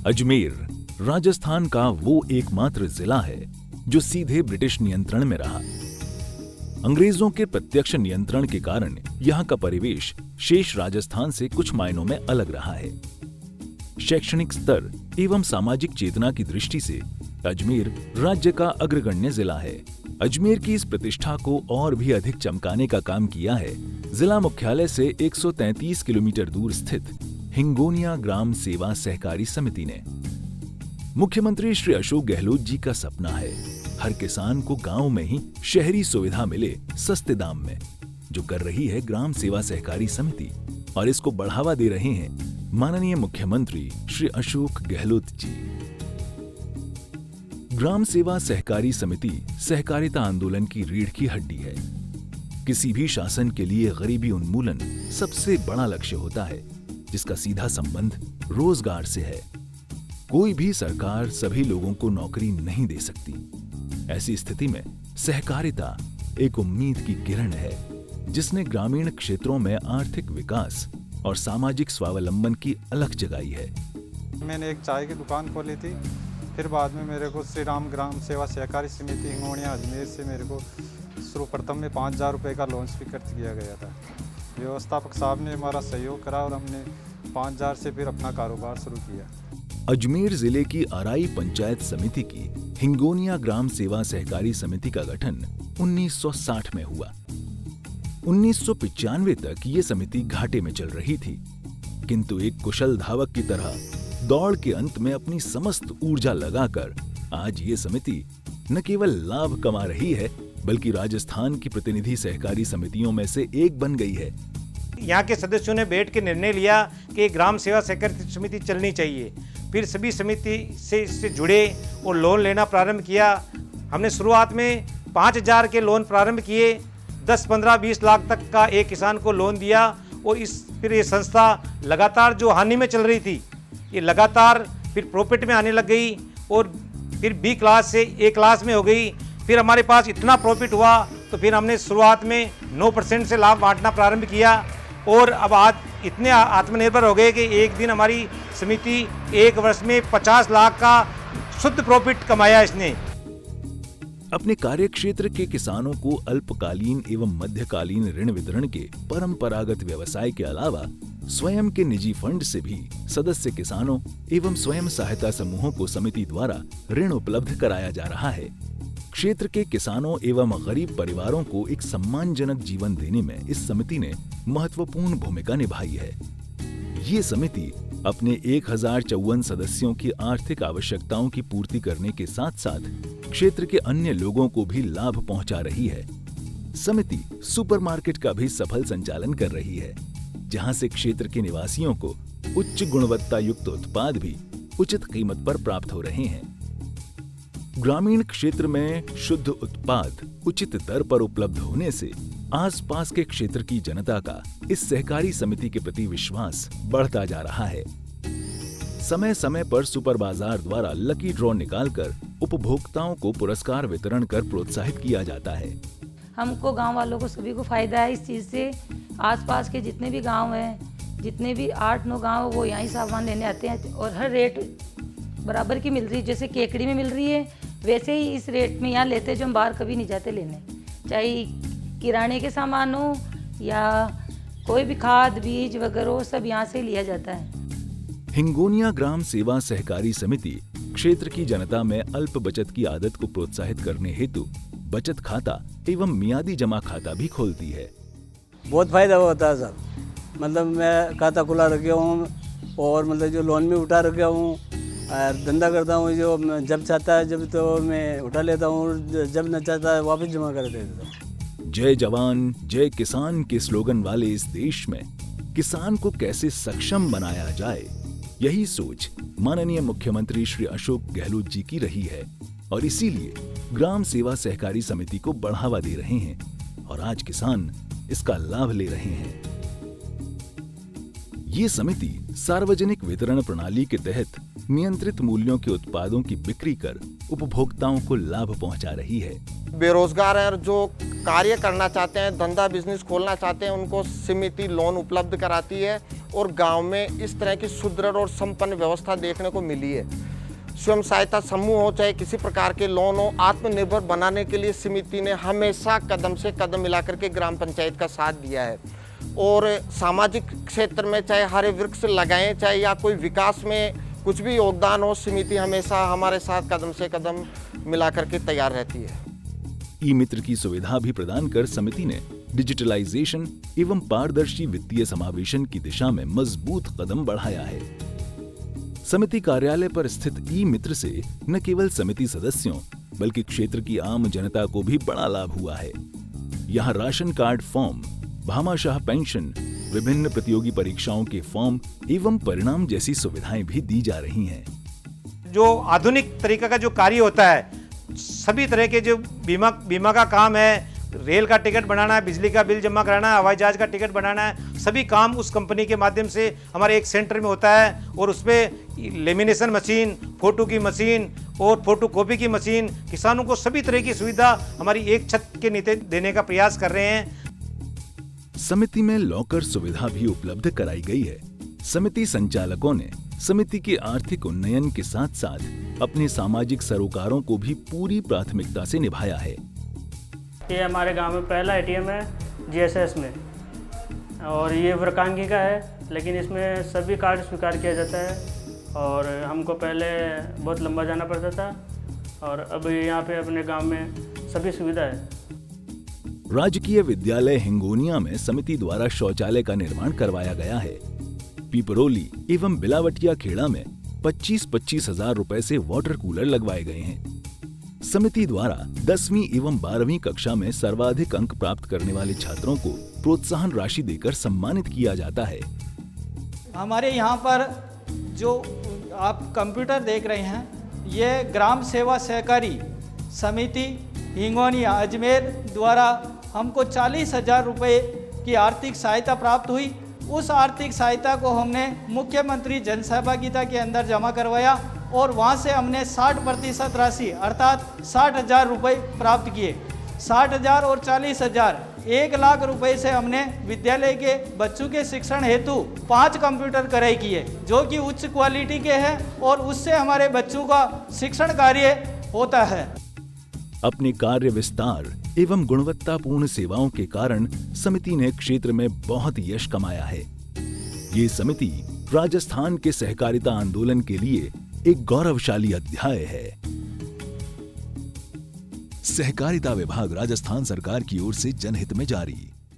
अजमेर राजस्थान का वो एकमात्र जिला है जो सीधे ब्रिटिश नियंत्रण में रहा। अंग्रेजों के प्रत्यक्ष नियंत्रण के कारण यहाँ का परिवेश शेष राजस्थान से कुछ मायनों में अलग रहा है। शैक्षणिक स्तर एवं सामाजिक चेतना की दृष्टि से अजमेर राज्य का अग्रगण्य जिला है। अजमेर की इस प्रतिष्ठा को और भी अधिक चमकाने का काम किया है जिला मुख्यालय से 133 किलोमीटर दूर स्थित हिंगोनिया ग्राम सेवा सहकारी समिति ने। मुख्यमंत्री श्री अशोक गहलोत जी का सपना है हर किसान को गांव में ही शहरी सुविधा मिले सस्ते दाम में, जो कर रही है ग्राम सेवा सहकारी समिति, और इसको बढ़ावा दे रहे हैं माननीय मुख्यमंत्री श्री अशोक गहलोत जी। ग्राम सेवा सहकारी समिति सहकारिता आंदोलन की रीढ़ की हड्डी है। किसी भी शासन के लिए गरीबी उन्मूलन सबसे बड़ा लक्ष्य होता है, जिसका सीधा संबंध रोजगार से है। कोई भी सरकार सभी लोगों को नौकरी नहीं दे सकती। ऐसी स्थिति में सहकारिता एक उम्मीद की किरण है, जिसने ग्रामीण क्षेत्रों में आर्थिक विकास और सामाजिक स्वावलंबन की अलख जगाई है। मैंने एक चाय की दुकान खोली थी, फिर बाद में मेरे को श्री राम ग्राम सेवा सहकारी समिति हिंगोनिया अजमेर से मेरे को सर्वप्रथम में 5,000 रुपये का लोन स्वीकृत किया गया था। व्यवस्थापक साहब ने हमारा सहयोग करा और हमने 5,000 से फिर अपना कारोबार शुरू किया। अजमेर जिले की अराई पंचायत समिति की हिंगोनिया ग्राम सेवा सहकारी समिति का गठन 1960 में हुआ। 1995 तक ये समिति घाटे में चल रही थी, किंतु एक कुशल धावक की तरह दौड़ के अंत में अपनी समस्त ऊर्जा लगाकर आज ये समिति न केवल लाभ कमा रही है, बल्कि राजस्थान की प्रतिनिधि सहकारी समितियों में से एक बन गई है। यहाँ के सदस्यों ने बैठ के निर्णय लिया कि ग्राम सेवा सहकारी समिति चलनी चाहिए। फिर सभी समिति से इससे जुड़े और लोन लेना प्रारंभ किया। हमने शुरुआत में 5,000 के लोन प्रारंभ किए, 10, 15, 20 लाख तक का एक किसान को लोन दिया। और फिर ये संस्था लगातार जो हानि में चल रही थी, ये लगातार फिर प्रॉफिट में आने लग गई और फिर बी क्लास से ए क्लास में हो गई। फिर हमारे पास इतना प्रॉफिट हुआ तो फिर हमने शुरुआत में 9% से लाभ बांटना प्रारंभ किया और अब आज इतने आत्मनिर्भर हो गए कि एक दिन हमारी समिति 1 वर्ष में 50 लाख का शुद्ध प्रॉफिट कमाया इसने। अपने कार्यक्षेत्र के किसानों को अल्पकालीन एवं मध्यकालीन ऋण वितरण के परंपरागत व्यवसाय के अलावा स्वयं के निजी फंड से भी सदस्य किसानों एवं स्वयं सहायता समूहों को समिति द्वारा ऋण उपलब्ध कराया जा रहा है। क्षेत्र के किसानों एवं गरीब परिवारों को एक सम्मानजनक जीवन देने में इस समिति ने महत्वपूर्ण भूमिका निभाई है। ये समिति अपने 1054 सदस्यों की आर्थिक आवश्यकताओं की पूर्ति करने के साथ साथ क्षेत्र के अन्य लोगों को भी लाभ पहुंचा रही है। समिति सुपरमार्केट का भी सफल संचालन कर रही है, जहां से क्षेत्र के निवासियों को उच्च गुणवत्ता युक्त उत्पाद भी उचित कीमत पर प्राप्त हो रहे हैं। ग्रामीण क्षेत्र में शुद्ध उत्पाद उचित दर पर उपलब्ध होने से आसपास के क्षेत्र की जनता का इस सहकारी समिति के प्रति विश्वास बढ़ता जा रहा है। समय समय पर सुपर बाजार द्वारा लकी ड्रॉ निकालकर उपभोक्ताओं को पुरस्कार वितरण कर प्रोत्साहित किया जाता है। हमको गांव वालों को सभी को फायदा है इस चीज से। आसपास के जितने भी गांव हैं, जितने भी 8-9 गांव, वो यहाँ ही सामान लेने आते हैं और हर रेट बराबर की मिल रही है। जैसे केकड़ी में मिल रही है वैसे ही इस रेट में यहाँ लेते हैं, जो हम बाहर कभी नहीं जाते लेने। चाहे किराने के सामान हो या कोई भी खाद बीज वगैरह हो, सब यहाँ से लिया जाता है। हिंगोनिया ग्राम सेवा सहकारी समिति क्षेत्र की जनता में अल्प बचत की आदत को प्रोत्साहित करने हेतु बचत खाता एवं मियादी जमा खाता भी खोलती है। बहुत फायदा होता है सर। मतलब मैं खाता खुला रखा हूँ और मतलब जो लोन में उठा रखा हूँ और धंधा करता हूँ। जो जब चाहता है जब तो मैं उठा लेता हूँ, जब न चाहता है वापस जमा कर देता हूँ। जय जवान जय किसान के स्लोगन वाले इस देश में किसान को कैसे सक्षम बनाया जाए, यही सोच माननीय मुख्यमंत्री श्री अशोक गहलोत जी की रही है और इसीलिए ग्राम सेवा सहकारी समिति को बढ़ावा दे रहे हैं और आज किसान इसका लाभ ले रहे हैं। ये समिति सार्वजनिक वितरण प्रणाली के तहत नियंत्रित मूल्यों के उत्पादों की बिक्री कर उपभोक्ताओं को लाभ पहुंचा रही है। बेरोजगार हैं और जो कार्य करना चाहते हैं, धंधा बिजनेस खोलना चाहते हैं, उनको समिति लोन उपलब्ध कराती है और गांव में इस तरह की सुदृढ़ और संपन्न व्यवस्था देखने को मिली है। स्वयं सहायता समूह हो चाहे किसी प्रकार के लोन हो, आत्मनिर्भर बनाने के लिए समिति ने हमेशा कदम से कदम मिलाकर के ग्राम पंचायत का साथ दिया है। और सामाजिक क्षेत्र में चाहे हरे वृक्ष लगाएं, चाहे या कोई विकास में कुछ भी योगदान हो, समिति हमेशा हमारे साथ कदम से कदम मिलाकर के तैयार रहती है। ई मित्र की सुविधा भी प्रदान कर समिति ने डिजिटलाइजेशन एवं पारदर्शी वित्तीय समावेशन की दिशा में मजबूत कदम बढ़ाया है। समिति कार्यालय पर स्थित ई मित्र से न केवल समिति सदस्यों बल्कि क्षेत्र की आम जनता को भी बड़ा लाभ हुआ है। यहाँ ration card form, Bhamashah pension, विभिन्न प्रतियोगी परीक्षाओं के फॉर्म एवं परिणाम जैसी सुविधाएं भी दी जा रही हैं। जो आधुनिक तरीका का जो कार्य होता है, सभी तरह के जो बीमा का काम है, रेल का टिकट बनाना है, बिजली का बिल जमा कराना है, हवाई जहाज का टिकट बनाना है, सभी काम उस कंपनी के माध्यम से हमारे एक सेंटर में होता है। और उसमें लेमिनेशन मशीन, फोटो की मशीन और फोटो कॉपी की मशीन, किसानों को सभी तरह की सुविधा हमारी एक छत के नीचे देने का प्रयास कर रहे हैं। समिति में लॉकर सुविधा भी उपलब्ध कराई गई है। समिति संचालकों ने समिति के आर्थिक उन्नयन के साथ साथ अपने सामाजिक सरोकारों को भी पूरी प्राथमिकता से निभाया है। ये हमारे गांव में पहला एटीएम है जीएसएस में, और ये वरकांगी का है, लेकिन इसमें सभी कार्ड स्वीकार किया जाता है। और हमको पहले बहुत लंबा जाना पड़ता था और अब यहाँ पे अपने गांव में सभी सुविधा है। राजकीय विद्यालय हिंगोनिया में समिति द्वारा शौचालय का निर्माण करवाया गया है। पिपरोली एवं बिलावटिया खेड़ा में 25-25 हजार रुपए से वाटर कूलर लगवाए गए हैं। समिति द्वारा 10वीं एवं 12वीं कक्षा में सर्वाधिक अंक प्राप्त करने वाले छात्रों को प्रोत्साहन राशि देकर सम्मानित किया जाता है। हमारे यहाँ पर जो आप कंप्यूटर देख रहे हैं, ये ग्राम सेवा सहकारी समिति हिंगोनिया अजमेर द्वारा हमको 40,000 रुपये की आर्थिक सहायता प्राप्त हुई। उस आर्थिक सहायता को हमने मुख्यमंत्री जन सहभागिता के अंदर जमा करवाया और वहाँ से हमने 60% राशि अर्थात 60,000 रुपये प्राप्त किए। 60,000 और 40,000 1 लाख रुपए से हमने विद्यालय के बच्चों के शिक्षण हेतु 5 कंप्यूटर क्रय किए, जो कि उच्च क्वालिटी के हैं और उससे हमारे बच्चों का शिक्षण कार्य होता है। अपने कार्य विस्तार एवं गुणवत्तापूर्ण सेवाओं के कारण समिति ने क्षेत्र में बहुत यश कमाया है। ये समिति राजस्थान के सहकारिता आंदोलन के लिए एक गौरवशाली अध्याय है। सहकारिता विभाग राजस्थान सरकार की ओर से जनहित में जारी।